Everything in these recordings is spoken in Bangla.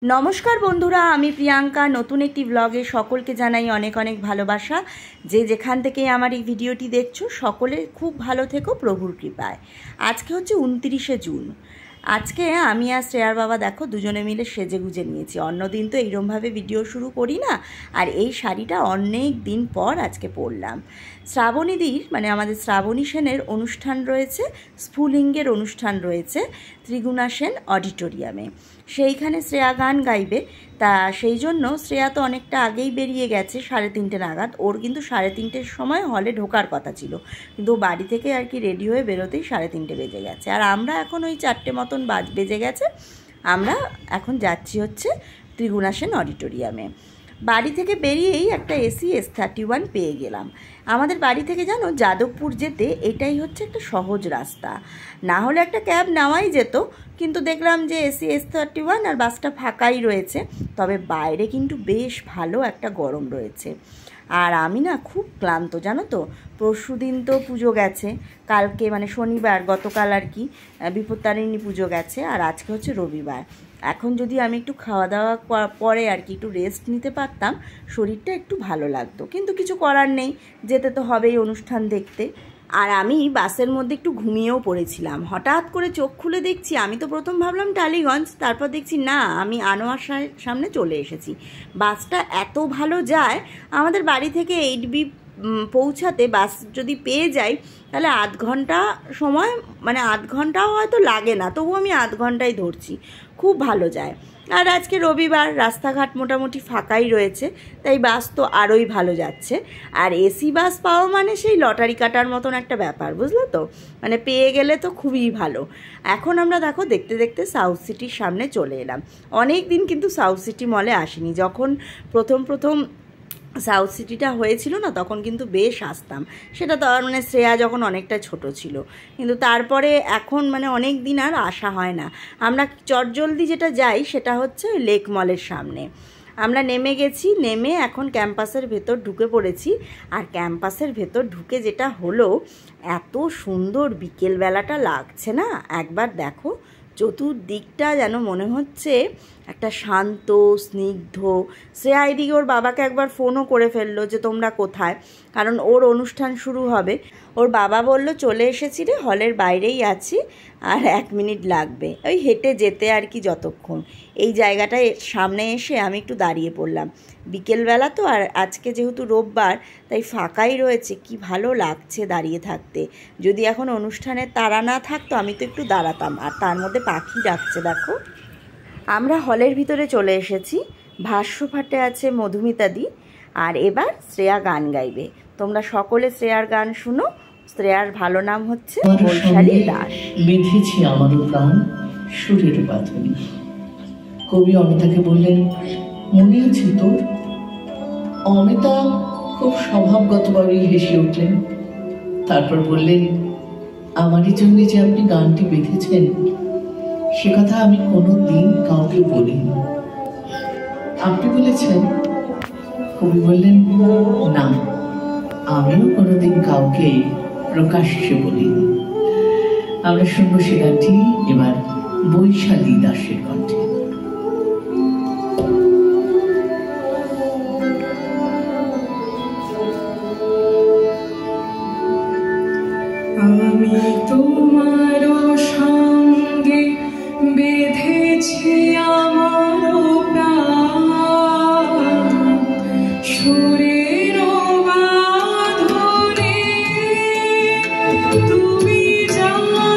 নমস্কার বন্ধুরা, আমি প্রিয়াঙ্কা। নতুন একটি ব্লগে সকলকে জানাই অনেক অনেক ভালোবাসা। যে যেখান থেকে আমার এই ভিডিওটি দেখছো সকলে খুব ভালো থেকো প্রভুর কৃপায়। আজকে হচ্ছে 29শে জুন। আজকে আমি আর শ্রেয়ার বাবা দেখো দুজনে মিলে সেজে গুজে নিয়েছি। অন্যদিন তো এইরমভাবে ভিডিও শুরু করি না, আর এই শাড়িটা অনেক দিন পর আজকে পরলাম। শ্রাবণীদির মানে আমাদের শ্রাবণী সেনের অনুষ্ঠান রয়েছে, স্ফুলিঙ্গের অনুষ্ঠান রয়েছে ত্রিগুণা সেন অডিটোরিয়ামে। সেইখানে শ্রেয়া গান গাইবে, তা সেই জন্য শ্রেয়া তো অনেকটা আগেই বেরিয়ে গেছে, 3:30 নাগাদ। ওর কিন্তু 3:30-র সময় হলে ঢোকার কথা ছিল, কিন্তু বাড়ি থেকে আর কি রেডি হয়ে বেরোতেই 3:30 বেজে গেছে। আর আমরা এখন ওই 4টে মতন বেজে গেছে, আমরা এখন যাচ্ছি হচ্ছে ত্রিগুণা সেন অডিটোরিয়ামে। বাড়ি থেকে বেরিয়েই একটা এসি S31 পেয়ে গেলাম। আমাদের বাড়ি থেকে জানো যাদবপুর যেতে এটাই হচ্ছে একটা সহজ রাস্তা, না হলে একটা ক্যাব নেওয়াই যেত, কিন্তু দেখলাম যে এসি S31 আর বাসটা ফাঁকাই রয়েছে। তবে বাইরে কিন্তু বেশ ভালো একটা গরম রয়েছে। আর আমি না খুব ক্লান্ত জানো তো। পরশু দিন তো পুজো গেছে, কালকে মানে শনিবার গতকাল আর কি বিপত্তারিণী পুজো গেছে, আর আজকে হচ্ছে রবিবার। এখন যদি আমি একটু খাওয়া দাওয়া পরে আর কি একটু রেস্ট নিতে পারতাম, শরীরটা একটু ভালো লাগতো, কিন্তু কিছু করার নেই, যেতে তো হবেই অনুষ্ঠান দেখতে। আর আমি বাসের মধ্যে একটু ঘুমিয়েও পড়েছিলাম। হঠাৎ করে চোখ খুলে দেখছি, আমি তো প্রথম ভাবলাম টালিগঞ্জ, তারপর দেখছি না, আমি আনোয়ার সামনে চলে এসেছি। বাসটা এত ভালো যায়, আমাদের বাড়ি থেকে 8B পৌঁছাতে বাস যদি পেয়ে যাই তাহলে আধ ঘন্টা সময়, মানে আধ ঘন্টাও হয়তো লাগে না, তবু আমি আধ ঘন্টাই ধরছি, খুব ভালো যায়। আর আজকে রবিবার, রাস্তাঘাট মোটামুটি ফাঁকাই রয়েছে, তাই বাস তো আরোই ভালো যাচ্ছে। আর এসি বাস পাওয়া মানে সেই লটারি কাটার মতন একটা ব্যাপার, বুঝলো তো, মানে পেয়ে গেলে তো খুবই ভালো। এখন আমরা দেখো দেখতে দেখতে সাউথ সিটির সামনে চলে এলাম। অনেক দিন কিন্তু সাউথ সিটি মলে আসিনি। যখন প্রথম সাউথ সিটিটা হয়েছিল না, তখন কিন্তু বেশ আসতাম। সেটা তো মানে শ্রেয়া যখন অনেকটা ছোট ছিল, কিন্তু তারপরে এখন মানে অনেক দিন আর আসা হয় না। আমরা চটজলদি যেটা যাই সেটা হচ্ছে ওই লেক মলের সামনে। আমরা নেমে গেছি, নেমে এখন ক্যাম্পাসের ভেতর ঢুকে পড়েছি। আর ক্যাম্পাসের ভেতর ঢুকে যেটা হলো, এত সুন্দর বিকেলবেলাটা লাগছে না, একবার দেখো চতুর্দিকটা যেন মনে হচ্ছে একটা শান্ত স্নিগ্ধ। শ্রেয়া এদিকে ওর বাবাকে একবার ফোনও করে ফেললো যে তোমরা কোথায়, কারণ ওর অনুষ্ঠান শুরু হবে। ওর বাবা বলল চলে এসেছি রে, হলের বাইরেই আছি, আর 1 মিনিট লাগবে, ওই হেঁটে যেতে আর কি যতক্ষণ। এই জায়গাটায় সামনে এসে আমি একটু দাঁড়িয়ে পড়লাম। বিকেলবেলা তো, আর আজকে যেহেতু রোববার তাই ফাঁকাই রয়েছে, কি ভালো লাগছে দাঁড়িয়ে থাকতে। যদি এখন অনুষ্ঠানের তাড়া না থাকতো আমি তো একটু দাঁড়াতাম। আর তার মধ্যে পাখি ডাকছে দেখো। আমরা হলের ভিতরে চলে এসেছি। ভাষ্যপাঠে আছে মধুমিতাদি, আর এবার শ্রেয়া গান গাইবে। তোমরা সকলে শ্রেয়ার গান শুনো। শ্রেয়ার ভালো নাম হচ্ছে বৈশালী দাস। বেঁধেছি আমারও প্রাণ সুরের বাঁধনে। কবি অমিতাকে বললেন, মনে আছে তোর? অমিতা খুব স্বভাবগতভাবেই হেসে উঠলেন। তারপর বললেন, আমারই জন্য যে আপনি গানটি বেঁধেছেন সে কথা আমি কোনো দিন কাউকে বলিনি। আপনি বলেছেন? কবি বললেন, না, আমিও কোনোদিন কাউকে প্রকাশ্যে বলিনি। আমরা শুনবো সে গানটি এবার বৈশালী দাসের কণ্ঠে। আমি তোমার সঙ্গে বেঁধেছি আমার প্রাণ সুরের বাঁধনে। তুমি জানো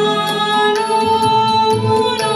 না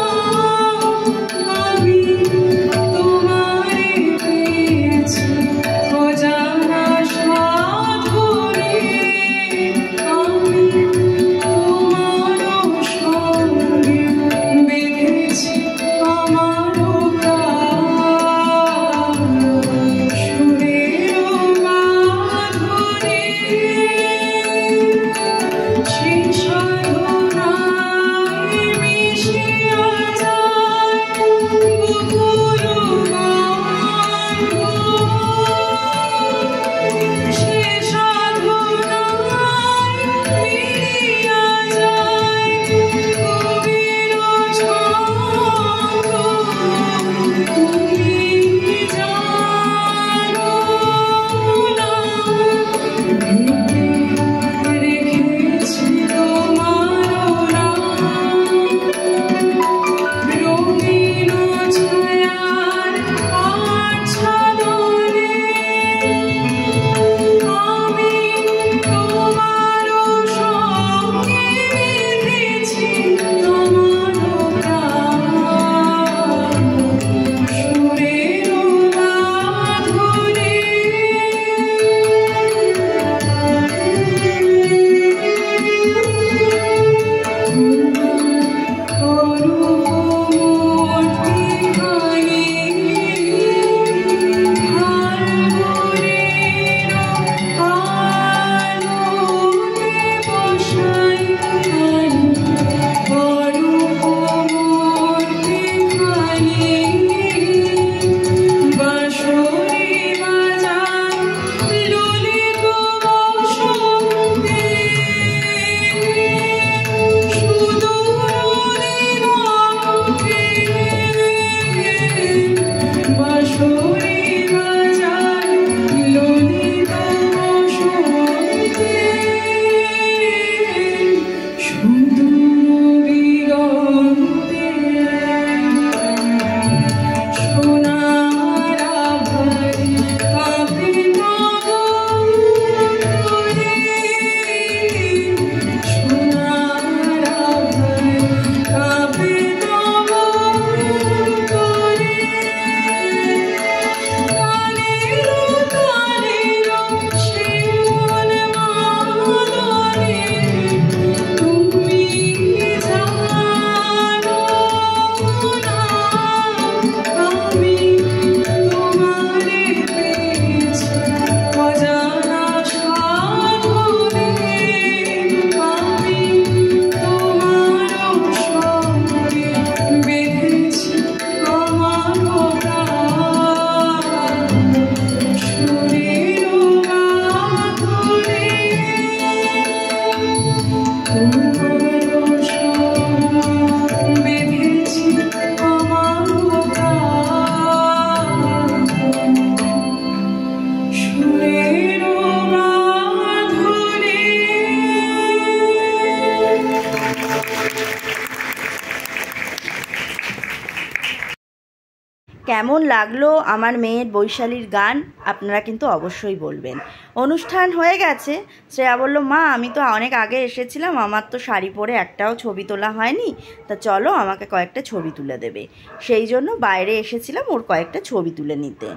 কেমন লাগলো আমার মেয়ের বৈশালীর গান আপনারা কিন্তু অবশ্যই বলবেন। অনুষ্ঠান হয়ে গেছে, শ্রেয়া বলল মা আমি তো অনেক আগে এসেছিলাম, আমার তো শাড়ি পরে একটাও ছবি তোলা হয়নি, তা চলো আমাকে কয়েকটা ছবি তুলে দেবে। সেই জন্য বাইরে এসেছিলাম ওর কয়েকটা ছবি তুলে নিতে।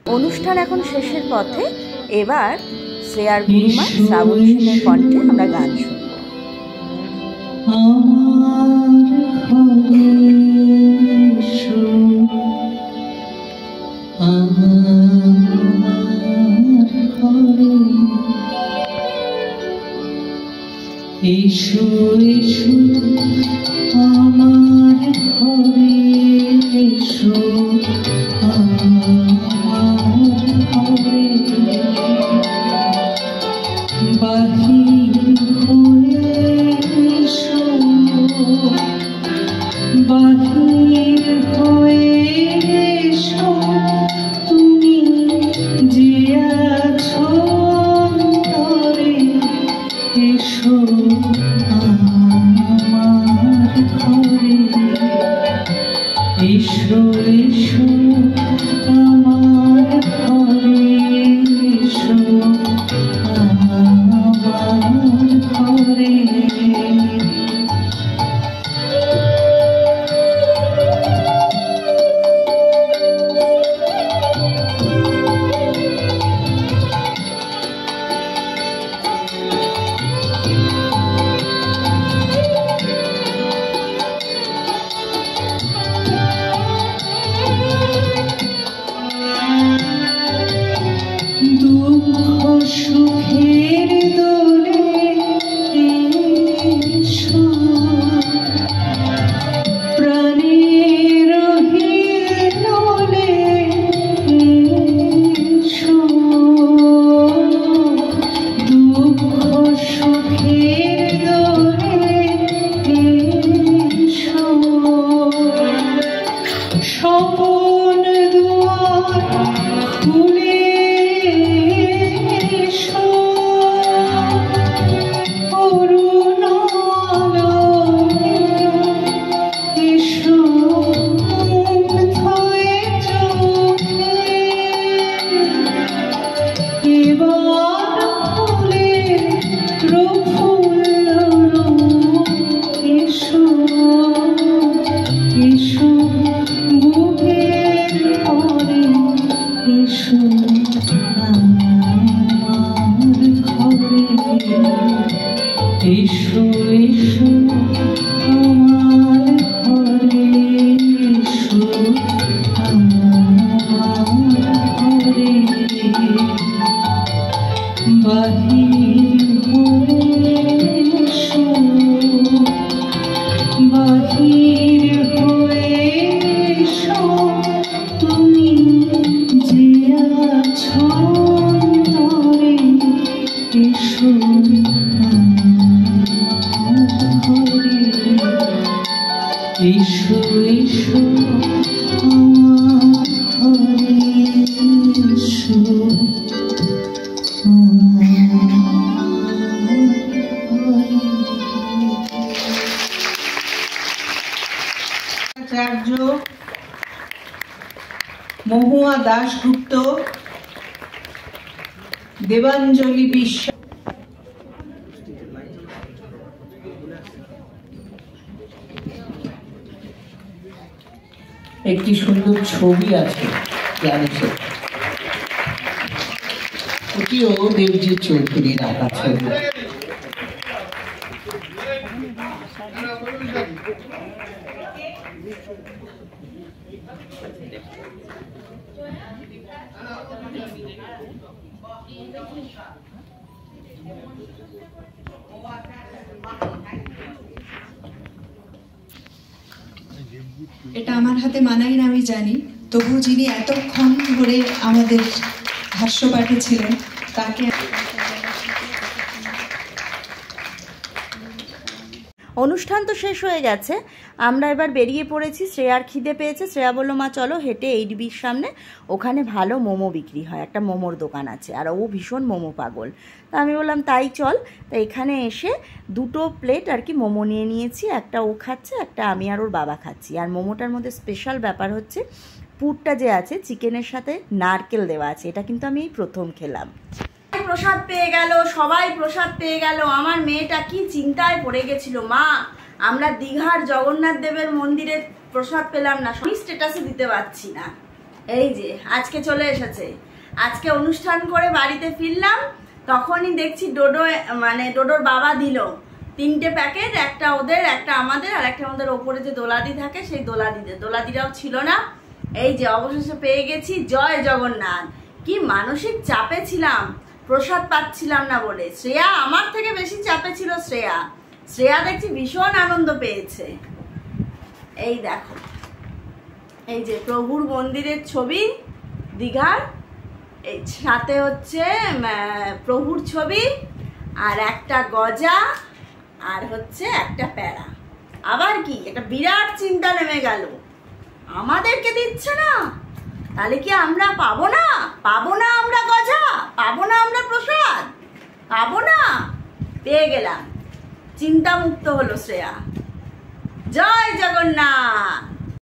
অনুষ্ঠান এখন শেষের পথে, এবার শ্রেয়ার গুরুমা শ্রাবণী সেনের কণ্ঠে আমরা গান শুনব। এসো এসো আমার ঘরে, এসো আমার ঘরে, বাহির হয়ে এসো, বাহির হয়ে এসো, তুমি যে আছো অন্তরে, এসো আমার ঘরে, এসো এসো আমার ঘরে, এসো আমার ঘরে। সুখের দোলে এসো, প্রাণের হিলোলে এসো, দুঃখ সুখের দোলে এসো, স্বপন দুয়ার খুলে এসো এসো আমার ঘরে, এসো আমার ঘরে, বাহির হয়ে এসো, বাহির হয়ে এসো, তুমি যে আছো অন্তরে, এসো এসো এসো আমার ঘরে, এসো আচার্য, মহুয়া দাশগুপ্ত, দেবাঞ্জলি বিশ্বাস, একটি সুন্দর ছবি আছে ক্লাসে, ওটিও দেবজি চৌধুরীর আঁকা ছবি। এটা আমার হাতে মানায় না আমি জানি, তবু যিনি এতক্ষণ ধরে আমাদের ভাষ্য পাঠিয়েছিলেন তাকে। অনুষ্ঠান তো শেষ হয়ে গেছে, আমরা এবার বেরিয়ে পড়েছি। শ্রেয়ার খিদে পেয়েছে, শ্রেয়া বলল মা চলো হেঁটে 8Bর সামনে, ওখানে ভালো মোমো বিক্রি হয়, একটা মোমোর দোকান আছে, আর ও ভীষণ মোমো পাগল। তা আমি বললাম তাই চল। তা এখানে এসে 2টো প্লেট আর কি মোমো নিয়ে নিয়েছি, একটা ও খাচ্ছে, একটা আমি আর ওর বাবা খাচ্ছি। আর মোমোটার মধ্যে স্পেশাল ব্যাপার হচ্ছে পুরটা যে আছে চিকেনের সাথে নারকেল দেওয়া আছে, এটা কিন্তু আমি এই প্রথম খেলাম। প্রসাদ পেয়ে গেল, সবাই প্রসাদ পেয়ে গেল। আমার মেয়েটা কি চিন্তায় পড়ে গেছিল, মা আমরা দীঘার জগন্নাথ দেবের মন্দিরে প্রসাদ পেলাম না, আমি স্ট্যাটাসে দিতে পারছি না। এই যে আজকে চলে এসেছে, আজকে অনুষ্ঠান করে বাড়িতে ফিরলাম, তখনই দেখছি ডোডোর বাবা দিল 3টে প্যাকেট, একটা ওদের, একটা আমাদের, আর একটা আমাদের ওপরে যে দোলাদি থাকে সেই দোলাদিরাও ছিল না। এই যে অবশেষে পেয়ে গেছি। জয় জগন্নাথ। কি মানসিক চাপে ছিলাম, প্রসাদ পাচ্ছিলাম না বলে। শ্রেয়া আমার থেকে বেশি চাপে ছিল। শ্রেয়া দেখছি ভীষণ আনন্দ পেয়েছে। এই দেখো, এই যে প্রভুর মন্দিরের ছবি দীঘার, এই সাথে হচ্ছে প্রভুর ছবি, আর একটা গজা, আর হচ্ছে একটা প্যারা। আবার কি একটা বিরাট চিন্তা নেমে গেল, আমাদেরকে দিচ্ছে না, তাহলে কি আমরা পাবো না? আমরা গজা পাবো না, আমরা প্রসাদ পাবো না? পেয়ে গেলাম, চিন্তা মুক্ত হলো শ্রেয়া। জয় জগন্নাথ।